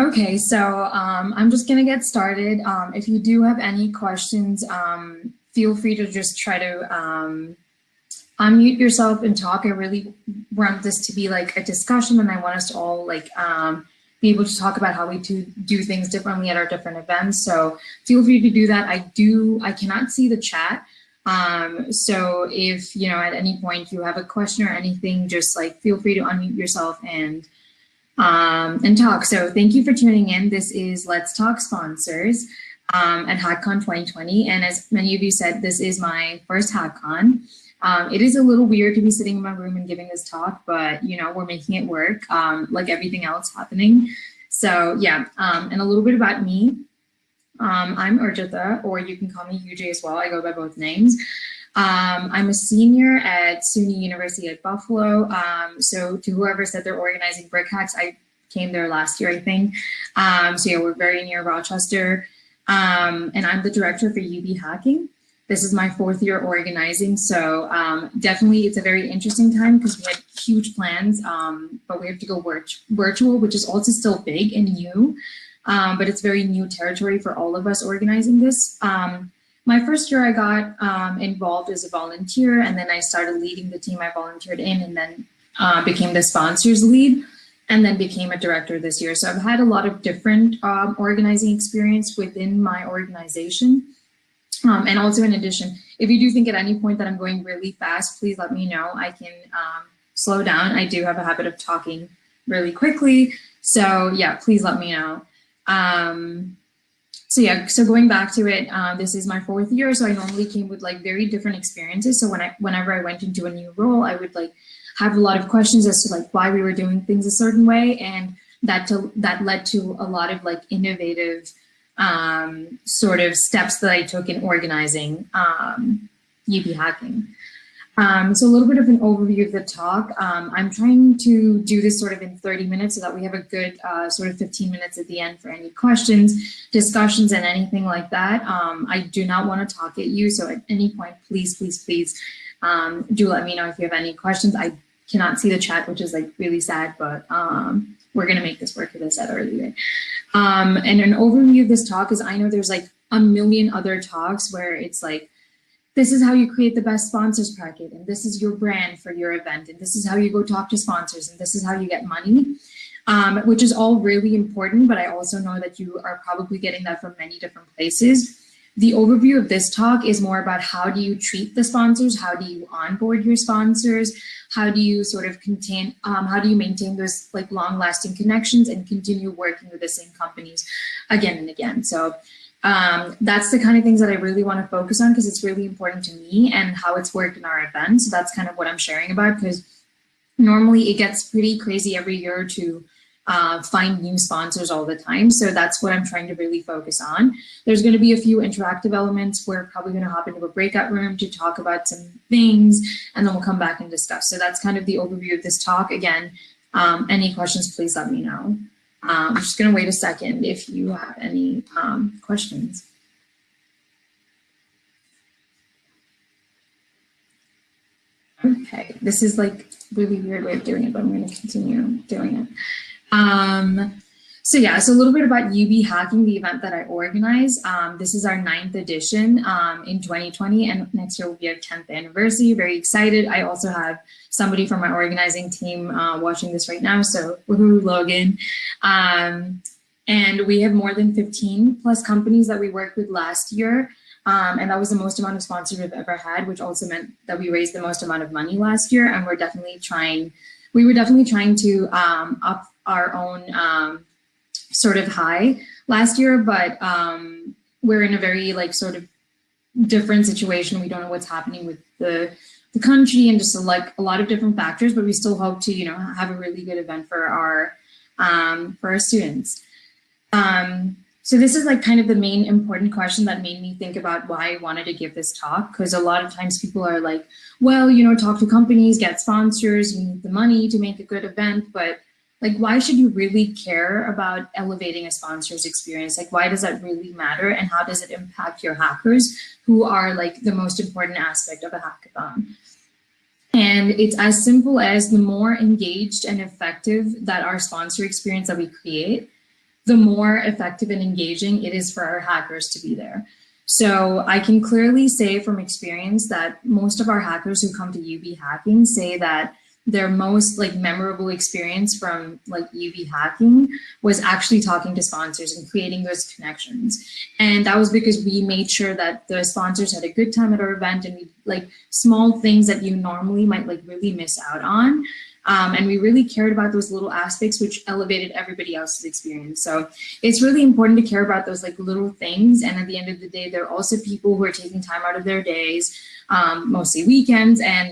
Okay, so I'm just gonna get started. If you do have any questions, feel free to just try to unmute yourself and talk. I really want this to be like a discussion, and I want us to all like be able to talk about how we do things differently at our different events. So feel free to do that. I cannot see the chat. So if at any point you have a question or anything, just like feel free to unmute yourself and talk. So thank you for tuning in. This is Let's Talk Sponsors at Hackcon 2020. And as many of you said, this is my first Hackcon. It is a little weird to be sitting in my room and giving this talk, but we're making it work like everything else happening. So yeah, and a little bit about me. I'm Urjitha, or you can call me UJ as well. I go by both names. I'm a senior at SUNY University at Buffalo. So to whoever said they're organizing brick hacks, I came there last year, I think. So yeah, we're very near Rochester. And I'm the director for UB Hacking. This is my 4th year organizing. So definitely it's a very interesting time because we had huge plans, but we have to go virtual, which is also still big and new. But it's very new territory for all of us organizing this. My first year I got involved as a volunteer, and then I started leading the team I volunteered in, and then became the sponsors lead, and then became a director this year. So I've had a lot of different organizing experience within my organization. And also in addition, if you do think at any point that I'm going really fast, please let me know. I can slow down. I do have a habit of talking really quickly. So yeah, please let me know. So yeah, so going back to it, this is my 4th year, so I normally came with like very different experiences. So whenever I went into a new role, I would like have a lot of questions as to like why we were doing things a certain way, and that led to a lot of like innovative sort of steps that I took in organizing UB Hacking. So a little bit of an overview of the talk. I'm trying to do this sort of in 30 minutes so that we have a good sort of 15 minutes at the end for any questions, discussions, and anything like that. I do not want to talk at you, so at any point, please, please, please do let me know if you have any questions. I cannot see the chat, which is like really sad, but we're going to make this work, as I said earlier. And an overview of this talk is I know there's like a million other talks where it's like, this is how you create the best sponsors packet, and this is your brand for your event, and this is how you go talk to sponsors, and this is how you get money, which is all really important, but I also know that you are probably getting that from many different places. The overview of this talk is more about how do you treat the sponsors, how do you onboard your sponsors, how do you sort of how do you maintain those like long-lasting connections and continue working with the same companies again and again. So that's the kind of things that I really want to focus on because it's really important to me and how it's worked in our event. So that's kind of what I'm sharing about, because normally it gets pretty crazy every year to find new sponsors all the time. So that's what I'm trying to really focus on. There's going to be a few interactive elements. We're probably going to hop into a breakout room to talk about some things, and then we'll come back and discuss. So that's kind of the overview of this talk. Again, any questions, please let me know. I'm just going to wait a second if you have any questions. Okay, this is like really weird way of doing it, but I'm going to continue doing it. So yeah, so a little bit about UB Hacking, the event that I organize. This is our 9th edition in 2020, and next year will be our 10th anniversary. Very excited. I also have somebody from my organizing team watching this right now, so woohoo, Logan. And we have more than 15 plus companies that we worked with last year. And that was the most amount of sponsors we've ever had, which also meant that we raised the most amount of money last year. And we were definitely trying to up our own sort of high last year, but we're in a very like sort of different situation. We don't know what's happening with the country and just like a lot of different factors, but we still hope to, have a really good event for our students. So this is like kind of the main important question that made me think about why I wanted to give this talk, because a lot of times people are like, well, talk to companies, get sponsors, you need the money to make a good event, but like, why should you really care about elevating a sponsor's experience? Like, why does that really matter? And how does it impact your hackers, who are like the most important aspect of a hackathon? And it's as simple as the more engaged and effective that our sponsor experience that we create, the more effective and engaging it is for our hackers to be there. So I can clearly say from experience that most of our hackers who come to UB Hacking say that their most like memorable experience from like UB Hacking was actually talking to sponsors and creating those connections. And that was because we made sure that the sponsors had a good time at our event, and we like small things that you normally might like really miss out on. And we really cared about those little aspects, which elevated everybody else's experience. So it's really important to care about those like little things. And at the end of the day, there are also people who are taking time out of their days, mostly weekends, and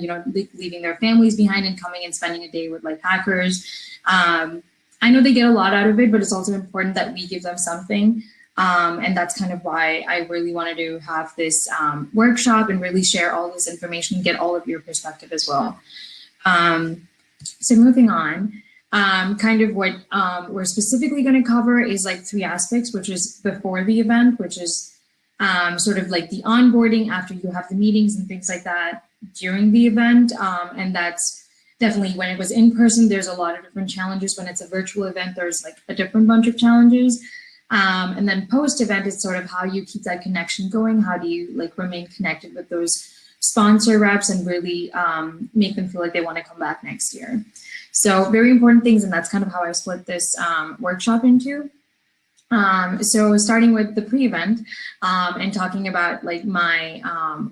leaving their families behind and coming and spending a day with like hackers. I know they get a lot out of it, but it's also important that we give them something. And that's kind of why I really wanted to have this workshop and really share all this information and get all of your perspective as well. So moving on, kind of what we're specifically going to cover is like 3 aspects, which is before the event, which is sort of like the onboarding after you have the meetings and things like that during the event. And that's definitely when it was in person, there's a lot of different challenges. When it's a virtual event, there's like a different bunch of challenges. And then post-event is sort of how you keep that connection going. How do you like remain connected with those sponsor reps and really make them feel like they want to come back next year. So very important things, and that's kind of how I split this workshop into. So starting with the pre-event and talking about like my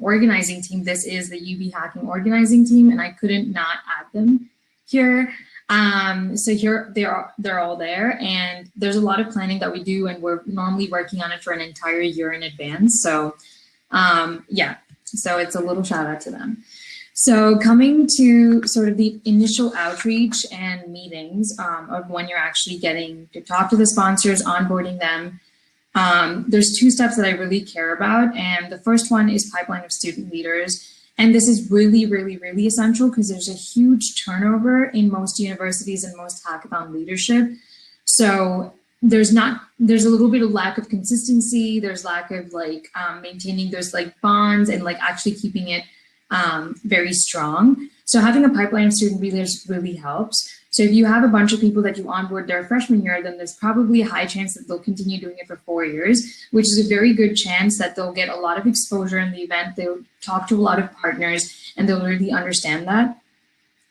organizing team, this is the UB Hacking organizing team, and I couldn't not add them here. So here they're all there, and there's a lot of planning that we do, and we're normally working on it for an entire year in advance. So yeah. So it's a little shout out to them. So coming to sort of the initial outreach and meetings of when you're actually getting to talk to the sponsors, onboarding them, there's 2 steps that I really care about. And the first one is pipeline of student leaders. And this is really, really, really essential because there's a huge turnover in most universities and most hackathon leadership. So there's a little bit of lack of consistency. There's lack of like maintaining those like bonds and like actually keeping it very strong. So having a pipeline of student leaders really helps. So if you have a bunch of people that you onboard their freshman year, then there's probably a high chance that they'll continue doing it for 4 years, which is a very good chance that they'll get a lot of exposure in the event. They'll talk to a lot of partners and they'll really understand that.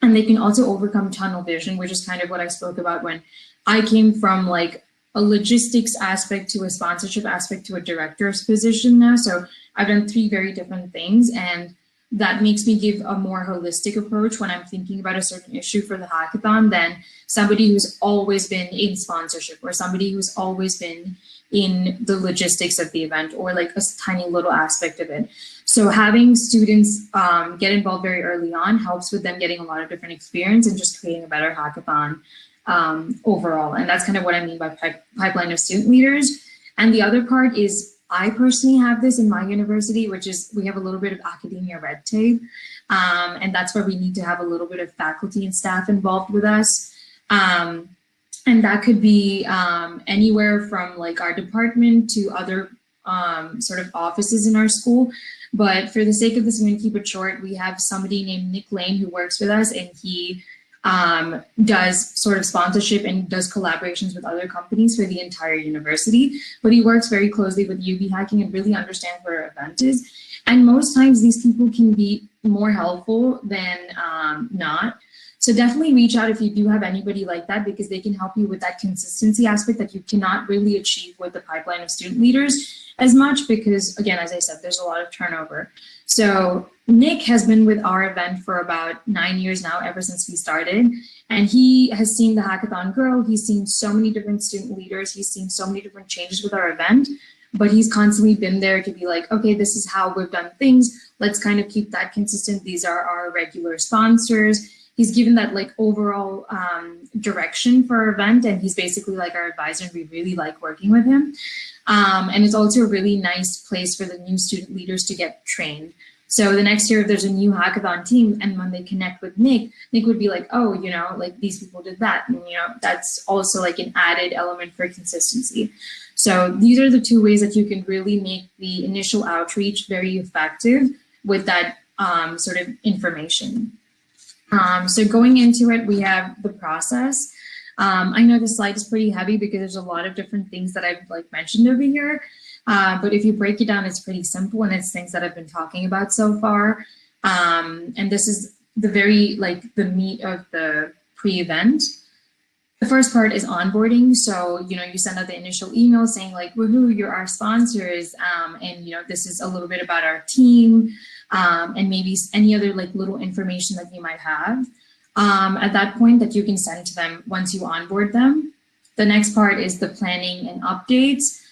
And they can also overcome tunnel vision, which is kind of what I spoke about when I came from like a logistics aspect to a sponsorship aspect to a director's position now. So I've done 3 very different things, and that makes me give a more holistic approach when I'm thinking about a certain issue for the hackathon than somebody who's always been in sponsorship or somebody who's always been in the logistics of the event or like a tiny little aspect of it. So having students get involved very early on helps with them getting a lot of different experience and just creating a better hackathon overall. And that's kind of what I mean by pipeline of student leaders. And the other part is I personally have this in my university, which is we have a little bit of academia red tape. And that's where we need to have a little bit of faculty and staff involved with us. And that could be anywhere from like our department to other sort of offices in our school. But for the sake of this, I'm going to keep it short. We have somebody named Nick Lane who works with us, and he does sort of sponsorship and does collaborations with other companies for the entire university. But he works very closely with UB Hacking and really understands what our event is. And most times these people can be more helpful than not. So definitely reach out if you do have anybody like that, because they can help you with that consistency aspect that you cannot really achieve with the pipeline of student leaders as much, because again, as I said, there's a lot of turnover. So Nick has been with our event for about 9 years now, ever since we started. And he has seen the hackathon grow. He's seen so many different student leaders. He's seen so many different changes with our event, but he's constantly been there to be like, okay, this is how we've done things. Let's kind of keep that consistent. These are our regular sponsors. He's given that like overall direction for our event, and he's basically like our advisor, and we really like working with him. And it's also a really nice place for the new student leaders to get trained. So the next year, if there's a new hackathon team and when they connect with Nick would be like, oh, you know, like these people did that. And, you know, that's also like an added element for consistency. So these are the two ways that you can really make the initial outreach very effective with that sort of information. So going into it, we have the process. I know the slide is pretty heavy because there's a lot of different things that I've like mentioned over here. But if you break it down, it's pretty simple and it's things that I've been talking about so far. And this is the very like the meat of the pre-event. The first part is onboarding. So, you know, you send out the initial email saying like, woohoo, you're our sponsors. And, you know, this is a little bit about our team and maybe any other like little information that you might have at that point that you can send to them once you onboard them. The next part is the planning and updates.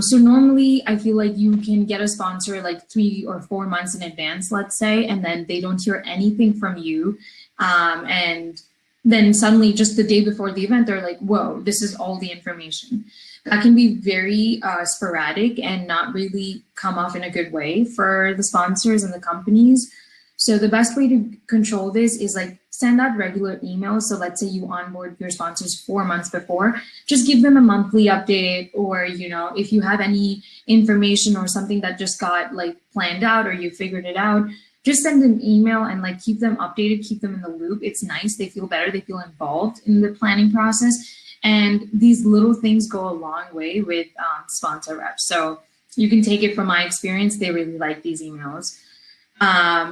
So normally I feel like you can get a sponsor like 3 or 4 months in advance, let's say, and then they don't hear anything from you. And then suddenly just the day before the event, they're like, whoa, this is all the information. That can be very sporadic and not really come off in a good way for the sponsors and the companies. So the best way to control this is like send out regular emails. So let's say you onboard your sponsors 4 months before, just give them a monthly update, or, you know, if you have any information or something that just got like planned out or you figured it out, just send an email and like keep them updated, keep them in the loop. It's nice, they feel better, they feel involved in the planning process. And these little things go a long way with sponsor reps. So you can take it from my experience, they really like these emails.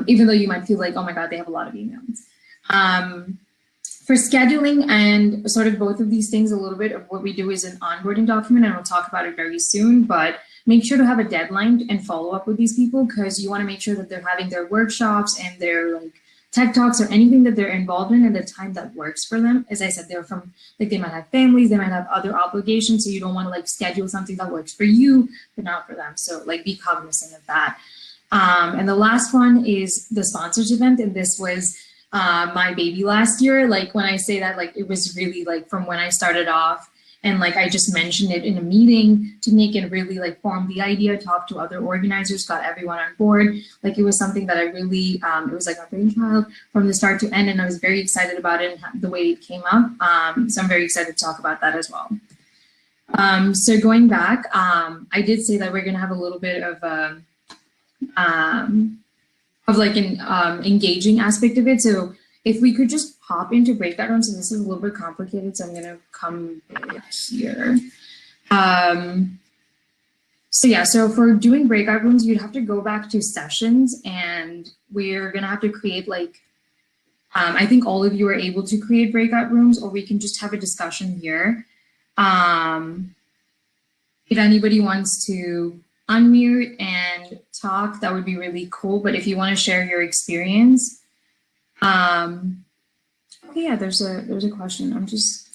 Even though you might feel like, oh my God, they have a lot of emails. For scheduling and sort of both of these things, a little bit of what we do is an onboarding document, and we'll talk about it very soon, but make sure to have a deadline and follow up with these people, because you want to make sure that they're having their workshops and their like tech talks or anything that they're involved in at the time that works for them. As I said, they're from, like, they might have families, they might have other obligations, so you don't want to like schedule something that works for you, but not for them. So like be cognizant of that. And the last one is the sponsors event, and this was my baby last year. Like when I say that, like it was really like from when I started off, and like I just mentioned it in a meeting to make it really like form the idea, talk to other organizers, got everyone on board. Like it was something that I really, it was like a brainchild from the start to end, and I was very excited about it and the way it came up. So I'm very excited to talk about that as well. So going back, I did say that we're gonna have a little bit of like an engaging aspect of it. So if we could just hop into breakout rooms, and this is a little bit complicated, so I'm gonna come back here. So yeah, so for doing breakout rooms, you'd have to go back to sessions, and we're gonna have to create like, I think all of you are able to create breakout rooms, or we can just have a discussion here. If anybody wants to unmute and talk, that would be really cool. But if you want to share your experience, okay, yeah, there's a question. I'm just.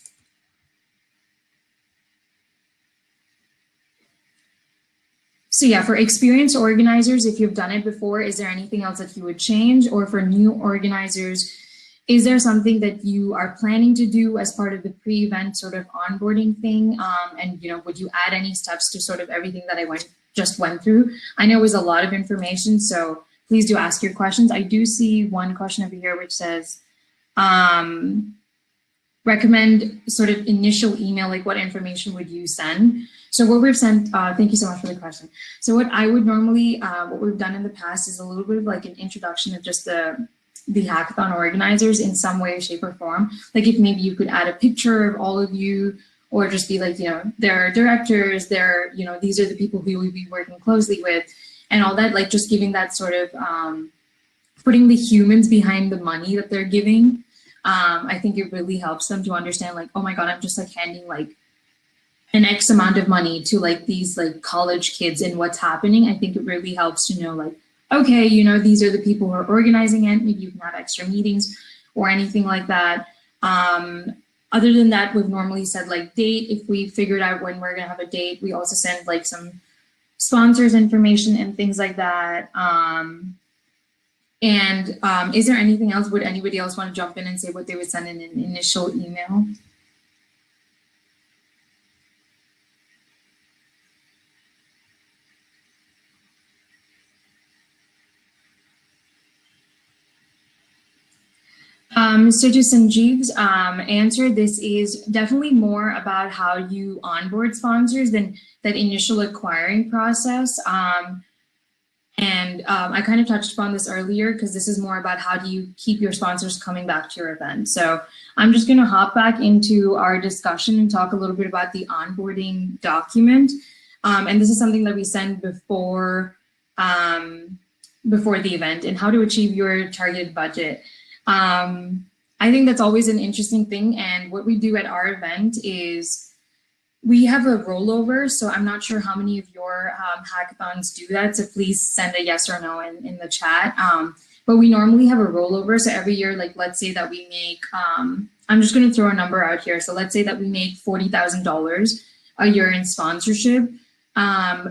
So yeah, for experienced organizers, if you've done it before, is there anything else that you would change? Or for new organizers, is there something that you are planning to do as part of the pre-event sort of onboarding thing? And you know, would you add any steps to sort of everything that I just went through? I know it was a lot of information, so please do ask your questions. I do see one question over here which says, recommend sort of initial email, like what information would you send? So what we've sent, thank you so much for the question. So what I would normally, what we've done in the past is a little bit of like an introduction of just the hackathon organizers in some way, shape, or form. Like if maybe you could add a picture of all of you, or just be like, you know, they're directors, they're, you know, these are the people who we'll be working closely with, and all that, like just giving that sort of, putting the humans behind the money that they're giving. I think it really helps them to understand like, oh my God, I'm just like handing like an X amount of money to like these like college kids and what's happening. I think it really helps to know like, okay, you know, these are the people who are organizing it. Maybe you can have extra meetings or anything like that. Other than that, we've normally said like date. If we figured out when we're gonna have a date, we also send like some sponsors information and things like that. Is there anything else? Would anybody else want to jump in and say what they would send in an initial email? So to Sanjeev's answer, this is definitely more about how you onboard sponsors than that initial acquiring process. I kind of touched upon this earlier because this is more about how do you keep your sponsors coming back to your event. So I'm just going to hop back into our discussion and talk a little bit about the onboarding document. And this is something that we send before the event and how to achieve your targeted budget. I think that's always an interesting thing. And what we do at our event is we have a rollover. So I'm not sure how many of your hackathons do that. So please send a yes or no in the chat. But we normally have a rollover. So every year, like let's say that we make, I'm just going to throw a number out here. So let's say that we make $40,000 a year in sponsorship.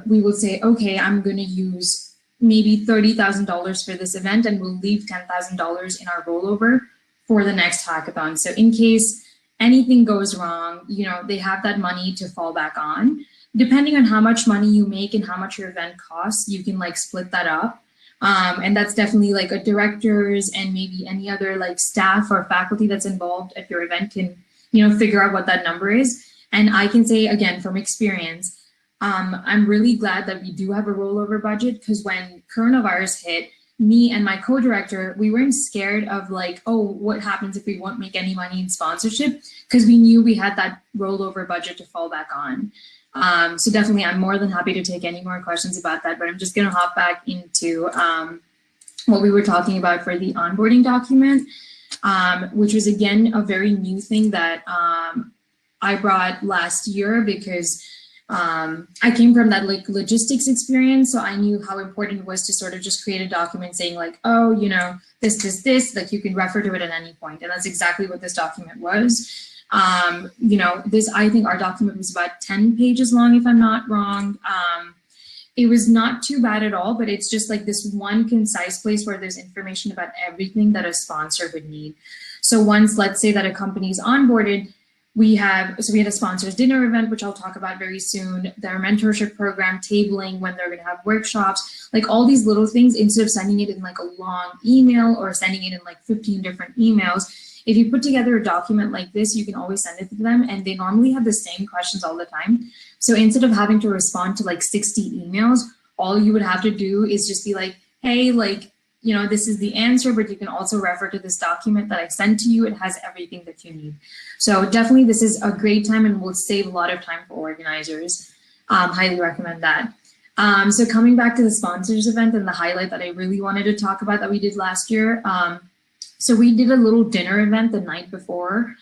We will say, okay, I'm going to use maybe $30,000 for this event and we'll leave $10,000 in our rollover for the next hackathon. So in case anything goes wrong, you know, they have that money to fall back on. Depending on how much money you make and how much your event costs, you can like split that up. And that's definitely like a directors and maybe any other like staff or faculty that's involved at your event can, you know, figure out what that number is. And I can say again, from experience, I'm really glad that we do have a rollover budget because when coronavirus hit, me and my co-director, we weren't scared of like, oh, what happens if we won't make any money in sponsorship? Because we knew we had that rollover budget to fall back on. So definitely, I'm more than happy to take any more questions about that, but I'm just gonna hop back into what we were talking about for the onboarding document, which was again, a very new thing that I brought last year because I came from that like logistics experience. So I knew how important it was to sort of just create a document saying like, oh, you know, this, like you can refer to it at any point. And that's exactly what this document was. You know, I think our document was about 10 pages long, if I'm not wrong. It was not too bad at all, but it's just like this one concise place where there's information about everything that a sponsor would need. So once, let's say that a company's onboarded, we had a sponsors dinner event, which I'll talk about very soon, their mentorship program, tabling, when they're gonna have workshops, like all these little things, instead of sending it in like a long email or sending it in like 15 different emails, if you put together a document like this, you can always send it to them and they normally have the same questions all the time. So instead of having to respond to like 60 emails, all you would have to do is just be like, hey, like, you know, this is the answer, but you can also refer to this document that I sent to you. It has everything that you need. So definitely this is a great time and will save a lot of time for organizers. Highly recommend that. So coming back to the sponsors event and the highlight that I really wanted to talk about that we did last year. So we did a little dinner event the night before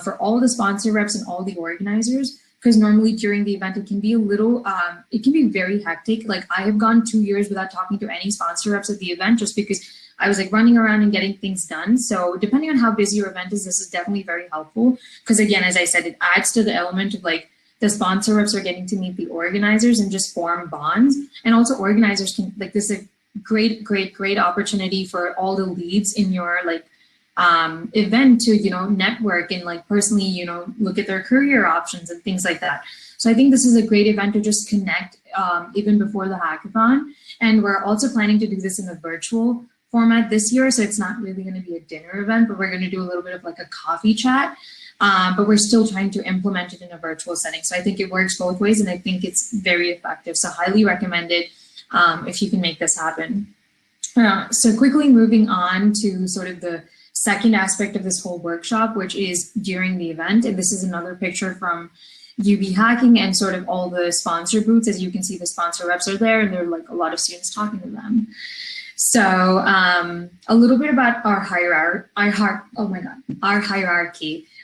for all the sponsor reps and all the organizers. Because normally during the event, it can be a little, it can be very hectic. Like I have gone 2 years without talking to any sponsor reps at the event just because I was like running around and getting things done. So depending on how busy your event is, this is definitely very helpful. Because again, as I said, it adds to the element of like the sponsor reps are getting to meet the organizers and just form bonds. And also organizers can, like this is a great opportunity for all the leads in your like, event to, you know, network and like personally, you know, look at their career options and things like that. So I think this is a great event to just connect even before the hackathon. And we're also planning to do this in a virtual format this year. So it's not really going to be a dinner event, but we're going to do a little bit of like a coffee chat. But we're still trying to implement it in a virtual setting. So I think it works both ways and I think it's very effective. So highly recommend it if you can make this happen. So quickly moving on to sort of the second aspect of this whole workshop, which is during the event. And this is another picture from UB Hacking and sort of all the sponsor booths. As you can see, the sponsor reps are there and there are like a lot of students talking to them. So a little bit about our hierarchy.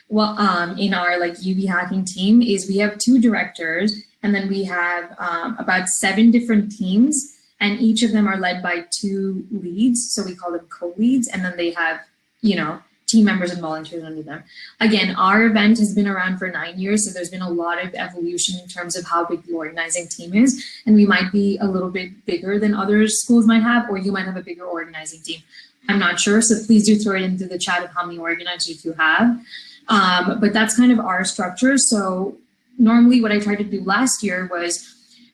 Well, in our like UB Hacking team is we have 2 directors and then we have about 7 different teams and each of them are led by 2 leads. So we call them co-leads and then they have, you know, team members and volunteers under them. Again, our event has been around for 9 years, so there's been a lot of evolution in terms of how big the organizing team is, and we might be a little bit bigger than other schools might have, or you might have a bigger organizing team. I'm not sure, so please do throw it into the chat of how many organizers you have. But that's kind of our structure. So normally what I tried to do last year was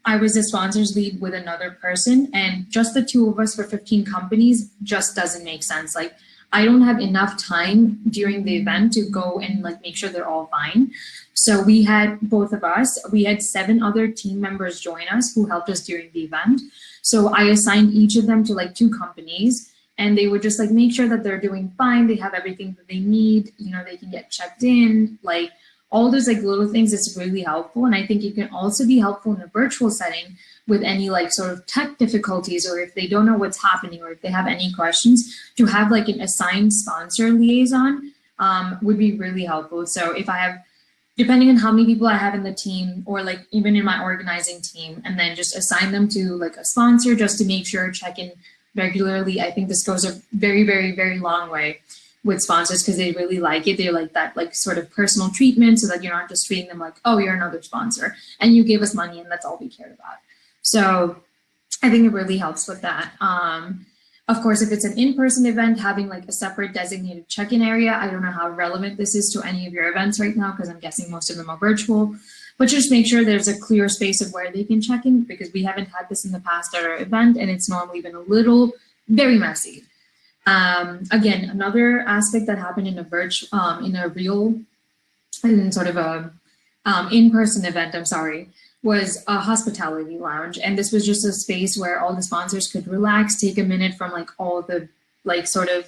I was the sponsors lead with another person, and just the 2 of us for 15 companies just doesn't make sense. Like I don't have enough time during the event to go and like make sure they're all fine. So we had both of us, we had 7 other team members join us who helped us during the event. So I assigned each of them to like 2 companies, and they would just like make sure that they're doing fine, they have everything that they need, you know, they can get checked in, like all those like little things. It's really helpful. And I think it can also be helpful in a virtual setting with any like sort of tech difficulties, or if they don't know what's happening, or if they have any questions, to have like an assigned sponsor liaison would be really helpful. So if I have, depending on how many people I have in the team, or like even in my organizing team, and then just assign them to like a sponsor just to make sure, check in regularly. I think this goes a very, very, very long way with sponsors, because they really like it. They like that like sort of personal treatment, so that you're not just treating them like, oh, you're another sponsor and you gave us money and that's all we cared about. So I think it really helps with that. Of course, if it's an in-person event, having like a separate designated check-in area. I don't know how relevant this is to any of your events right now, because I'm guessing most of them are virtual, but just make sure there's a clear space of where they can check in, because we haven't had this in the past at our event and it's normally been a little, very messy. Again, another aspect that happened in in-person event, was a hospitality lounge. And this was just a space where all the sponsors could relax, take a minute from like all the like sort of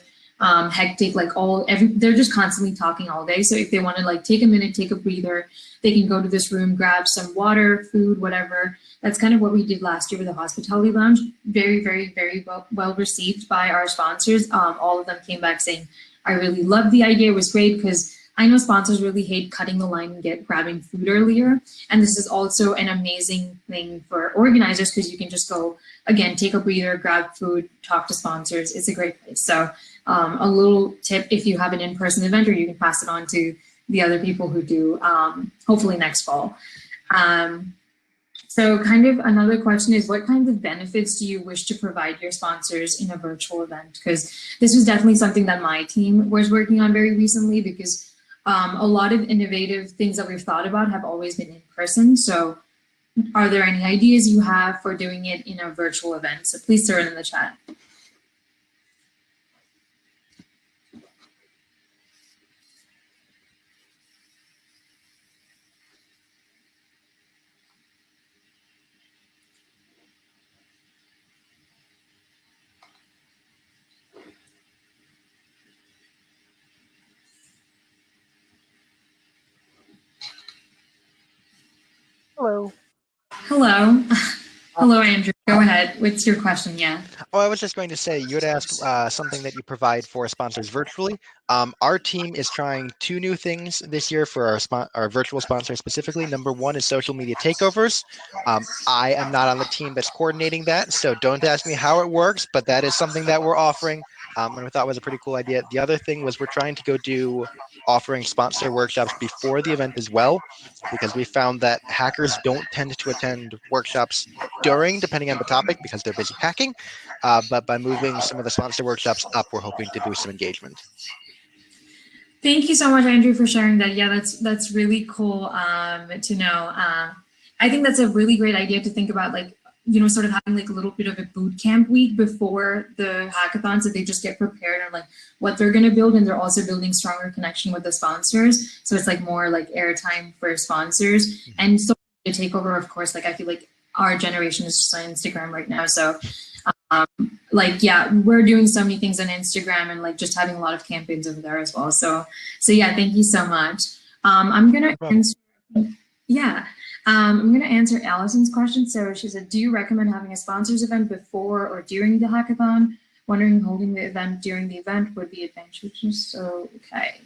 hectic, like they're just constantly talking all day. So if they want to like take a minute, take a breather, they can go to this room, grab some water, food, whatever. That's kind of what we did last year with the hospitality lounge. Very, very, very well received by our sponsors. All of them came back saying, I really loved the idea. It was great, because I know sponsors really hate cutting the line and grabbing food earlier. And this is also an amazing thing for organizers, because you can just go, again, take a breather, grab food, talk to sponsors. It's a great place. So a little tip, if you have an in-person event, or you can pass it on to the other people who do, hopefully next fall. So kind of another question is, what kinds of benefits do you wish to provide your sponsors in a virtual event? Because this was definitely something that my team was working on very recently, because a lot of innovative things that we've thought about have always been in person. So are there any ideas you have for doing it in a virtual event? So please throw it in the chat. Hello. Hello. Hello, Andrew. Go ahead. What's your question? Yeah. Oh, I was just going to say, you had asked something that you provide for sponsors virtually. Our team is trying 2 new things this year for our virtual sponsors specifically. Number 1 is social media takeovers. I am not on the team that's coordinating that, so don't ask me how it works, but that is something that we're offering, and we thought was a pretty cool idea. The other thing was we're trying to go do offering sponsor workshops before the event as well, because we found that hackers don't tend to attend workshops during, depending on the topic, because they're busy hacking. But by moving some of the sponsor workshops up, we're hoping to boost some engagement. Thank you so much, Andrew, for sharing that. Yeah, that's really cool to know. I think that's a really great idea to think about, like, you know, sort of having like a little bit of a boot camp week before the hackathon, so they just get prepared on like what they're going to build, and they're also building stronger connection with the sponsors. So it's like more like airtime for sponsors. And so the takeover, of course, like I feel like our generation is just on Instagram right now. So like, yeah, we're doing so many things on Instagram, and like just having a lot of campaigns over there as well. So yeah, thank you so much. I'm going to answer, yeah. I'm going to answer Allison's question. So she said, do you recommend having a sponsors event before or during the hackathon? Wondering holding the event during the event would be advantageous. So, okay.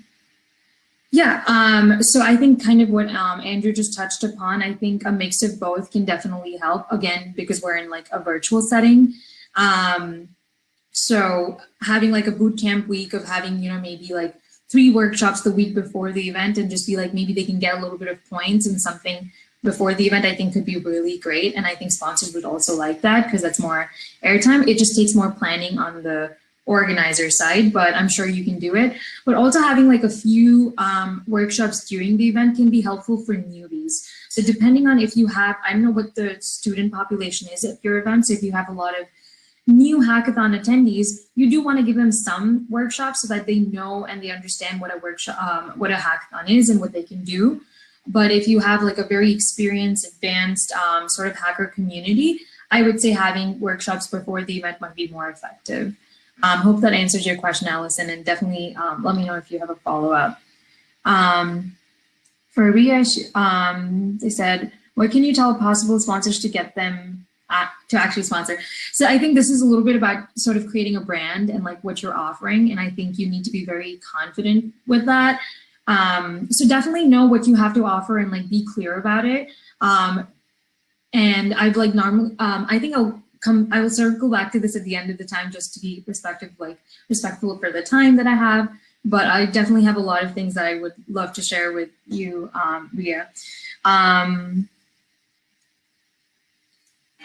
Yeah, so I think kind of what Andrew just touched upon, I think a mix of both can definitely help, again, because we're in like a virtual setting. So having like a boot camp week of having, you know, maybe like 3 workshops the week before the event, and just be like, maybe they can get a little bit of points and something before the event, I think could be really great. And I think sponsors would also like that, because that's more airtime. It just takes more planning on the organizer side, but I'm sure you can do it. But also having like a few workshops during the event can be helpful for newbies. So depending on if you have, I don't know what the student population is at your event. So if you have a lot of new hackathon attendees, you do want to give them some workshops so that they know and they understand what a workshop, what a hackathon is and what they can do. But if you have like a very experienced, advanced sort of hacker community, I would say having workshops before the event might be more effective. Hope that answers your question, Allison, and definitely let me know if you have a follow-up. For Riya, they said, what can you tell possible sponsors to get them to actually sponsor? So I think this is a little bit about sort of creating a brand and like what you're offering. And I think you need to be very confident with that. So definitely know what you have to offer and like be clear about it. And I'd like normally, I think I will circle back to this at the end of the time just to be respectful for the time that I have. But I definitely have a lot of things that I would love to share with you, Ria.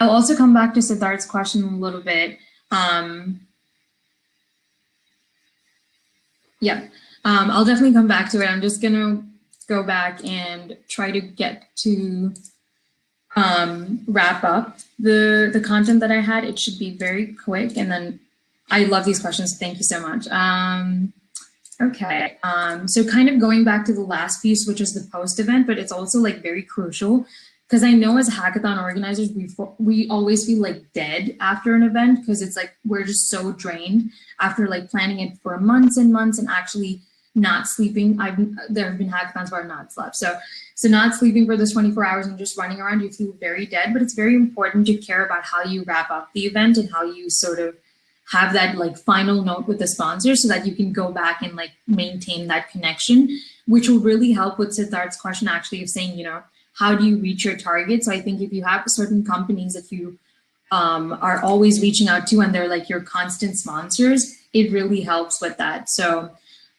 I'll also come back to Siddharth's question a little bit. Yeah, I'll definitely come back to it. I'm just gonna go back and try to get to wrap up the content that I had. It should be very quick, and then I love these questions. Thank you so much. Okay, so kind of going back to the last piece, which is the post event, but it's also like very crucial because I know as hackathon organizers, we always feel like dead after an event because it's like we're just so drained after like planning it for months and months and actually not sleeping. There have been hackathons where I've not slept. So not sleeping for those 24 hours and just running around, you feel very dead, but it's very important to care about how you wrap up the event and how you sort of have that like final note with the sponsor so that you can go back and like maintain that connection, which will really help with Siddharth's question actually of saying, you know, how do you reach your target? So I think if you have certain companies that you are always reaching out to and they're like your constant sponsors, it really helps with that. So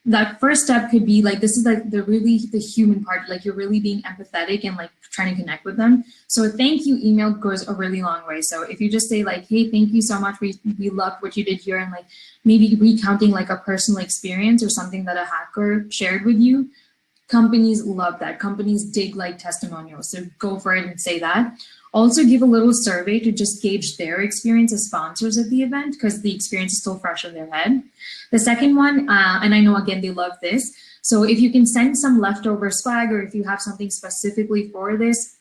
that first step could be like, this is like the human part, like you're really being empathetic and like trying to connect with them. So a thank you email goes a really long way. So if you just say like, hey, thank you so much. We loved what you did here. And like maybe recounting like a personal experience or something that a hacker shared with you, companies love that. Companies dig like testimonials. So go for it and say that. Also give a little survey to just gauge their experience as sponsors at the event because the experience is still fresh in their head. The second one, and I know again, they love this. So if you can send some leftover swag or if you have something specifically for this,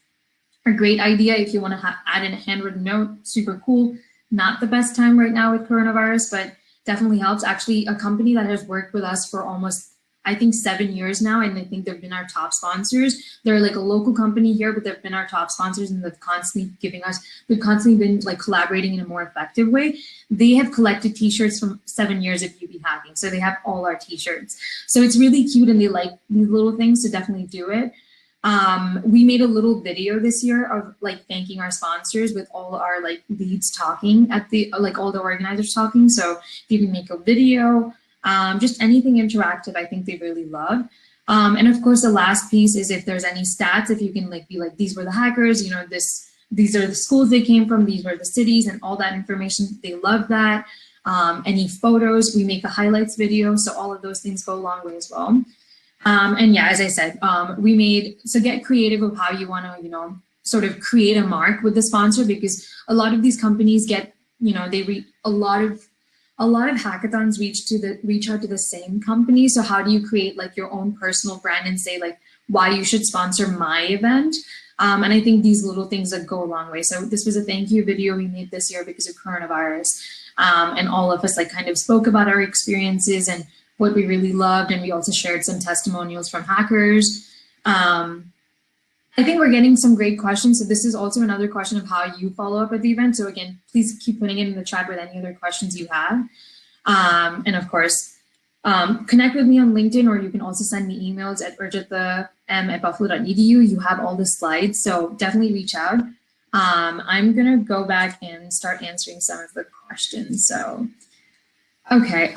a great idea. If you want to add in a handwritten note, super cool. Not the best time right now with coronavirus, but definitely helps. Actually, a company that has worked with us for almost, I think 7 years now, and I think they've been our top sponsors. They're like a local company here, but they've been our top sponsors and they've constantly been like collaborating in a more effective way. They have collected t-shirts from 7 years of UB Hacking. So they have all our t-shirts. So it's really cute and they like these little things, so definitely do it. We made a little video this year of like thanking our sponsors with all our like leads talking at the, like all the organizers talking. So if you can make a video, just anything interactive, I think they really love. And of course, the last piece is if there's any stats, if you can like be like, these were the hackers, you know, these are the schools they came from, these were the cities and all that information, they love that. Any photos, we make a highlights video. So all of those things go a long way as well. And yeah, as I said, so get creative of how you want to, you know, sort of create a mark with the sponsor because a lot of these companies get, you know, a lot of hackathons reach out to the same company. So how do you create like your own personal brand and say like why you should sponsor my event? And I think these little things that go a long way. So this was a thank you video we made this year because of coronavirus. And all of us like kind of spoke about our experiences and what we really loved. And we also shared some testimonials from hackers. I think we're getting some great questions. So this is also another question of how you follow up at the event. So again, please keep putting it in the chat with any other questions you have. And of course, connect with me on LinkedIn, or you can also send me emails at urjitha@buffalo.edu. You have all the slides, so definitely reach out. I'm gonna go back and start answering some of the questions. So, okay,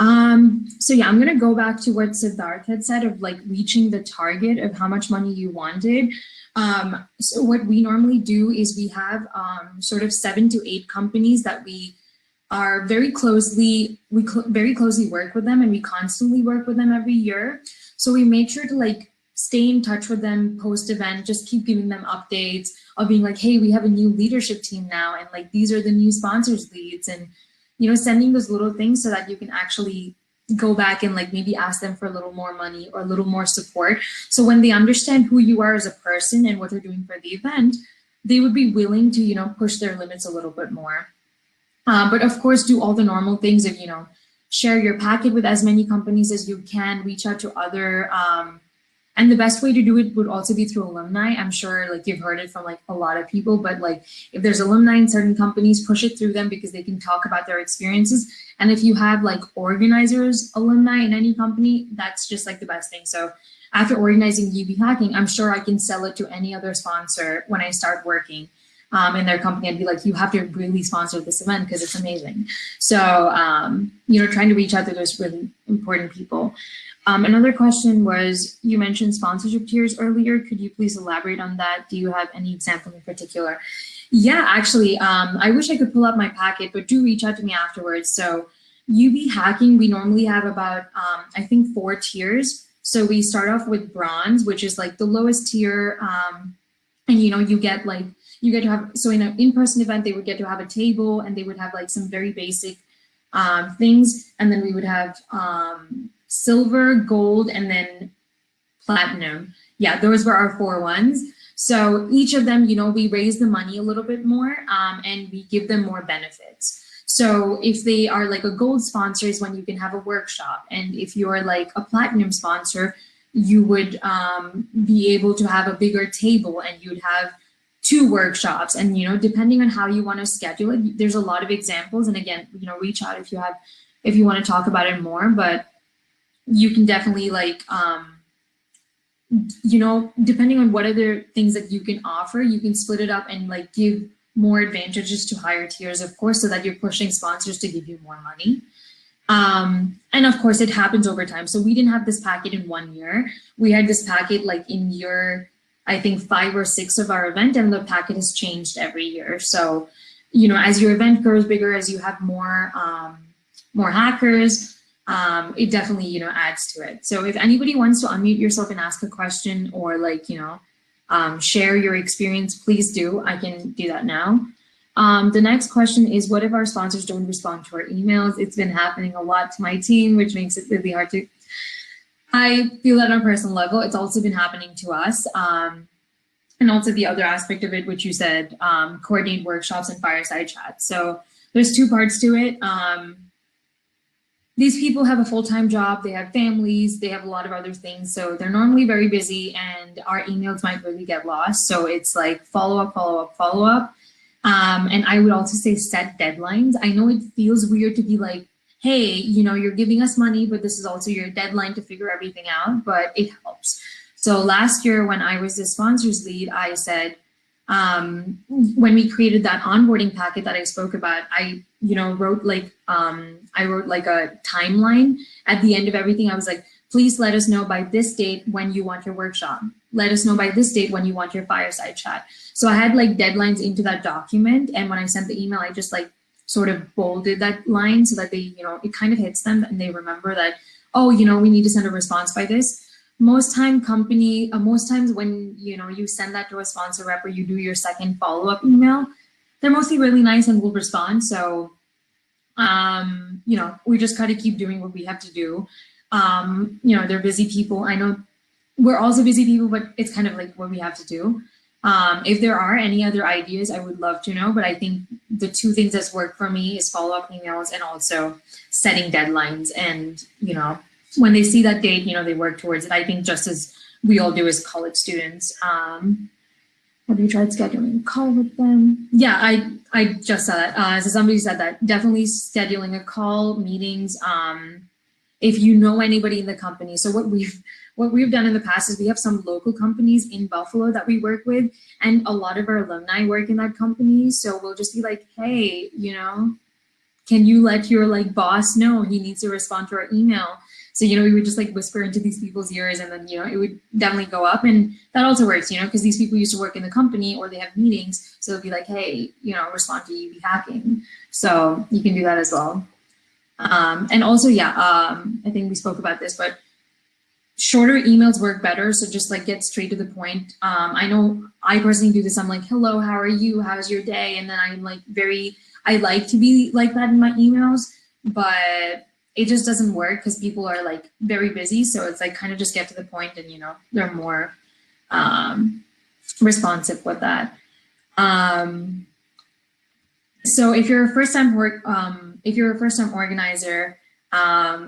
so yeah, I'm gonna go back to what Siddharth had said of like reaching the target of how much money you wanted. So what we normally do is we have sort of 7 to 8 companies that we are very closely work with them, and we constantly work with them every year. So we make sure to like stay in touch with them post event, just keep giving them updates of being like, hey, we have a new leadership team now, and like these are the new sponsors leads, and you know, sending those little things so that you can actually go back and like maybe ask them for a little more money or a little more support. So when they understand who you are as a person and what they're doing for the event, they would be willing to, you know, push their limits a little bit more. But of course, do all the normal things of, you know, share your packet with as many companies as you can, reach out to other, and the best way to do it would also be through alumni. I'm sure like you've heard it from like a lot of people, but like if there's alumni in certain companies, push it through them because they can talk about their experiences. And if you have like organizers, alumni in any company, that's just like the best thing. So after organizing UB Hacking, I'm sure I can sell it to any other sponsor when I start working in their company. I'd be like, you have to really sponsor this event because it's amazing. So, you know, trying to reach out to those really important people. Another question was, you mentioned sponsorship tiers earlier. Could you please elaborate on that? Do you have any example in particular? Yeah, actually, I wish I could pull up my packet, but do reach out to me afterwards. So UB Hacking, we normally have about, I think 4 tiers. So we start off with bronze, which is like the lowest tier. And, you know, you get to have, so in an in-person event, they would get to have a table and they would have like some very basic things. And then we would have silver, gold, and then platinum. Yeah, those were our 4 ones. So each of them, you know, we raise the money a little bit more and we give them more benefits. So if they are like a gold sponsor is when you can have a workshop. And if you're like a platinum sponsor, you would be able to have a bigger table and you'd have 2 workshops. And, you know, depending on how you want to schedule it, there's a lot of examples. And again, you know, reach out if you want to talk about it more, but you can definitely like, you know, depending on what other things that you can offer, you can split it up and like give more advantages to higher tiers, of course, so that you're pushing sponsors to give you more money. And of course, it happens over time. So we didn't have this packet in 1 year. We had this packet like in year, I think 5 or 6 of our event, and the packet has changed every year. So, you know, as your event grows bigger, as you have more hackers, it definitely, you know, adds to it. So if anybody wants to unmute yourself and ask a question or like, you know, share your experience, please do. I can do that now. The next question is, what if our sponsors don't respond to our emails? It's been happening a lot to my team, which makes it really hard to, I feel that on a personal level. It's also been happening to us. And also the other aspect of it, which you said, coordinate workshops and fireside chats. So there's 2 parts to it. These people have a full-time job, they have families, they have a lot of other things. So they're normally very busy and our emails might really get lost. So it's like follow up, follow up, follow up. And I would also say set deadlines. I know it feels weird to be like, hey, you know, you're giving us money, but this is also your deadline to figure everything out, but it helps. So last year when I was the sponsors lead, I said, when we created that onboarding packet that I spoke about, I, you know, wrote like a timeline at the end of everything. I was like, please let us know by this date when you want your workshop. Let us know by this date when you want your fireside chat. So I had like deadlines into that document. And when I sent the email, I just like sort of bolded that line so that they, you know, it kind of hits them and they remember that, oh, you know, we need to send a response by this. Most times when, you know, you send that to a sponsor rep or you do your second follow-up email, they're mostly really nice and will respond. So, you know, we just got to keep doing what we have to do. You know, they're busy people. I know we're also busy people, but it's kind of like what we have to do. If there are any other ideas, I would love to know, but I think the 2 things that's worked for me is follow-up emails and also setting deadlines. And, you know, when they see that date, you know, they work towards it. I think just as we all do as college students. Have you tried scheduling a call with them? Yeah, I just saw that. So somebody said that. Definitely scheduling a call, meetings. If you know anybody in the company. So what we've done in the past is we have some local companies in Buffalo that we work with, and a lot of our alumni work in that company. So we'll just be like, hey, you know, can you let your like boss know he needs to respond to our email? So, you know, we would just like whisper into these people's ears and then, you know, it would definitely go up. And that also works, you know, because these people used to work in the company or they have meetings. So it'd be like, hey, you know, respond to UB Hacking. So you can do that as well. And also, yeah, I think we spoke about this, but shorter emails work better. So just like get straight to the point. I know I personally do this. I'm like, hello, how are you? How's your day? And then I'm like I like to be like that in my emails, but it just doesn't work because people are like very busy. So it's like kind of just get to the point and, you know, they're more responsive with that. So if you're a first-time organizer,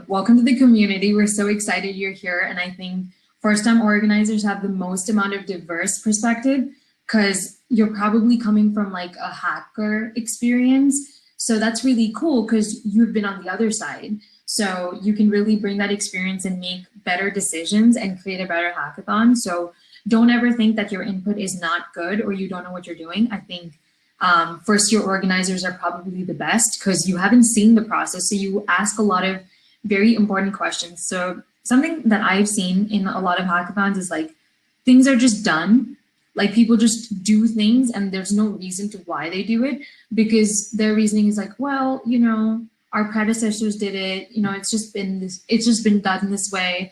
welcome to the community. We're so excited you're here. And I think first-time organizers have the most amount of diverse perspective because you're probably coming from like a hacker experience. So that's really cool because you've been on the other side. So you can really bring that experience and make better decisions and create a better hackathon. So don't ever think that your input is not good or you don't know what you're doing. I think first-year organizers are probably the best because you haven't seen the process. So you ask a lot of very important questions. So something that I've seen in a lot of hackathons is like things are just done. Like people just do things and there's no reason to why they do it because their reasoning is like, well, you know, our predecessors did it. You know, it's just been done this way.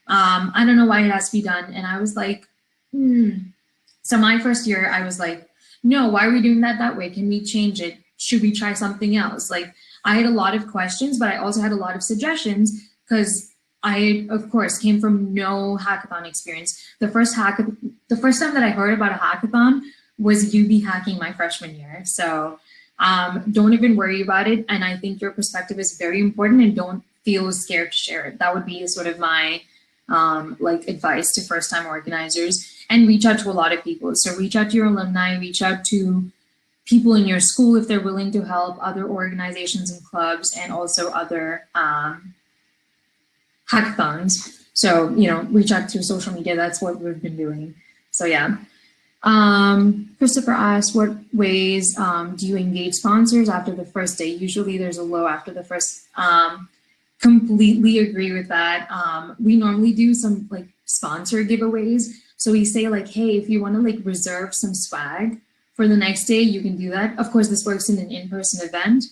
I don't know why it has to be done. And I was like, So my first year, I was like, no, why are we doing that way? Can we change it? Should we try something else? Like I had a lot of questions, but I also had a lot of suggestions because I, of course, came from no hackathon experience. The first time that I heard about a hackathon was UB hacking my freshman year. So don't even worry about it. And I think your perspective is very important and don't feel scared to share it. That would be sort of my like advice to first-time organizers, and reach out to a lot of people. So reach out to your alumni, reach out to people in your school if they're willing to help, other organizations and clubs, and also other hackathons. So, you know, reach out through social media. That's what we've been doing. So yeah. Christopher asked, what ways do you engage sponsors after the first day? Usually there's a low after the first. Completely agree with that. We normally do some like sponsor giveaways. So we say like, hey, if you want to like reserve some swag for the next day, you can do that. Of course, this works in an in-person event.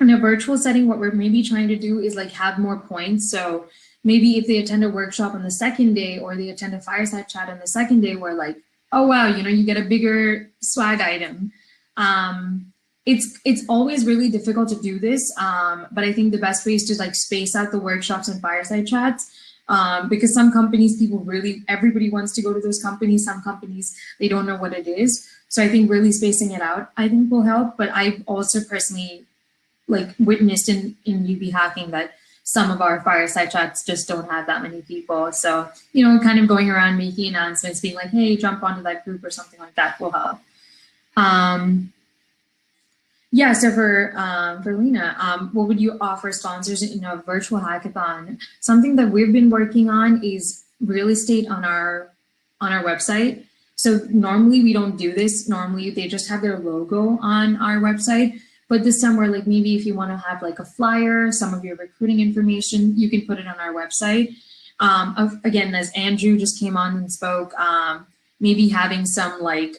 In a virtual setting, what we're maybe trying to do is like have more points. So maybe if they attend a workshop on the second day or they attend a fireside chat on the second day, we're like, oh, wow, you know, you get a bigger swag item. It's always really difficult to do this, but I think the best way is to like space out the workshops and fireside chats because some companies, everybody wants to go to those companies. Some companies, they don't know what it is. So I think really spacing it out, I think will help. But I've also personally like witnessed in UB hacking that some of our fireside chats just don't have that many people. So, you know, kind of going around making announcements, being like, hey, jump onto that group or something like that will help. Yeah, so for Lena, what would you offer sponsors in a virtual hackathon? Something that we've been working on is real estate on our website. So normally we don't do this. Normally they just have their logo on our website. But this time we're like, maybe if you want to have like a flyer, some of your recruiting information, you can put it on our website. Again, as Andrew just came on and spoke, maybe having some like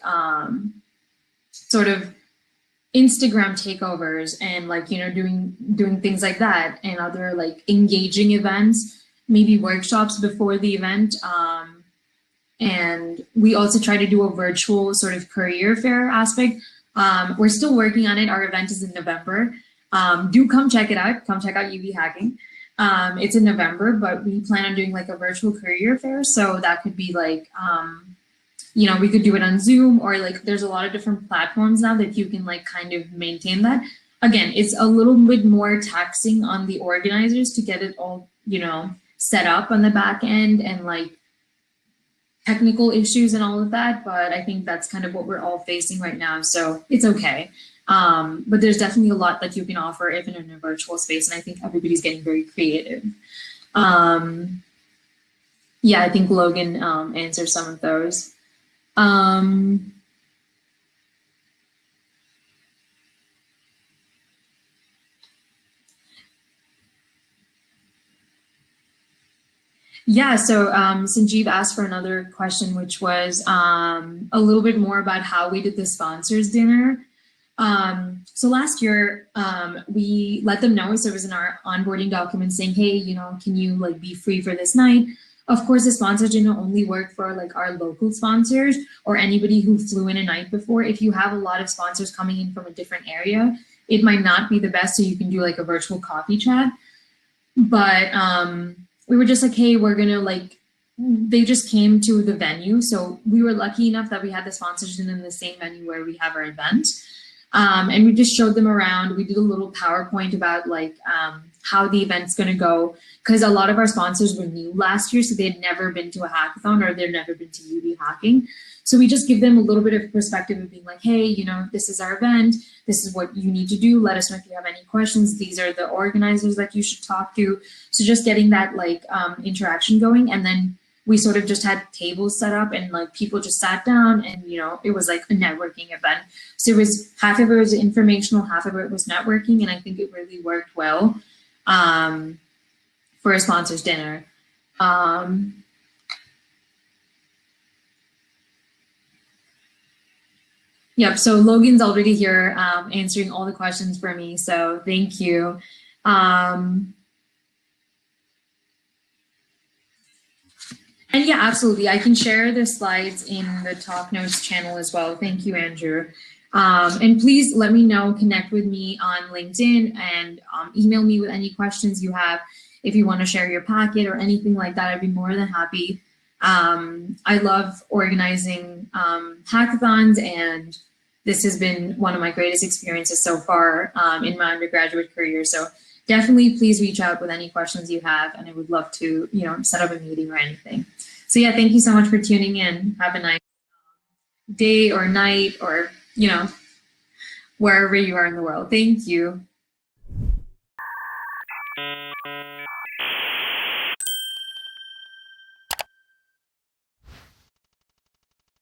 sort of Instagram takeovers and like, you know, doing things like that and other like engaging events, maybe workshops before the event. And we also try to do a virtual sort of career fair aspect. We're still working on it. Our event is in November. Do come check it out. Come check out UB Hacking. It's in November, but we plan on doing like a virtual career fair. So that could be like, you know, we could do it on Zoom or like there's a lot of different platforms now that you can like kind of maintain that. Again, it's a little bit more taxing on the organizers to get it all, you know, set up on the back end and like technical issues and all of that. But I think that's kind of what we're all facing right now. So it's okay. But there's definitely a lot that you can offer even in a virtual space. And I think everybody's getting very creative. Yeah, I think Logan answered some of those. Yeah, so Sanjeev asked for another question, which was a little bit more about how we did the sponsors dinner. So last year, we let them know, so it was in our onboarding document saying, hey, you know, can you like be free for this night? Of course, the sponsors didn't only work for like our local sponsors or anybody who flew in a night before. If you have a lot of sponsors coming in from a different area, it might not be the best, so you can do like a virtual coffee chat. But we were just like, hey, we're gonna like, they just came to the venue. So we were lucky enough that we had the sponsors in the same venue where we have our event. And we just showed them around. We did a little PowerPoint about like how the event's going to go, because a lot of our sponsors were new last year, so they had never been to a hackathon or they'd never been to UB Hacking. So we just give them a little bit of perspective of being like, hey, you know, this is our event. This is what you need to do. Let us know if you have any questions. These are the organizers that you should talk to. So just getting that like interaction going. And then we sort of just had tables set up and like people just sat down and, you know, it was like a networking event. So it was half of it was informational, half of it was networking. And I think it really worked well for a sponsors dinner. Yep, so Logan's already here answering all the questions for me, so thank you. And yeah, absolutely. I can share the slides in the Talk Notes channel as well. Thank you, Andrew. And please let me know, connect with me on LinkedIn and email me with any questions you have. If you want to share your packet or anything like that, I'd be more than happy. I love organizing hackathons, and this has been one of my greatest experiences so far in my undergraduate career. So definitely please reach out with any questions you have, and I would love to, you know, set up a meeting or anything. So yeah, thank you so much for tuning in. Have a nice day or night or, you know, wherever you are in the world. Thank you.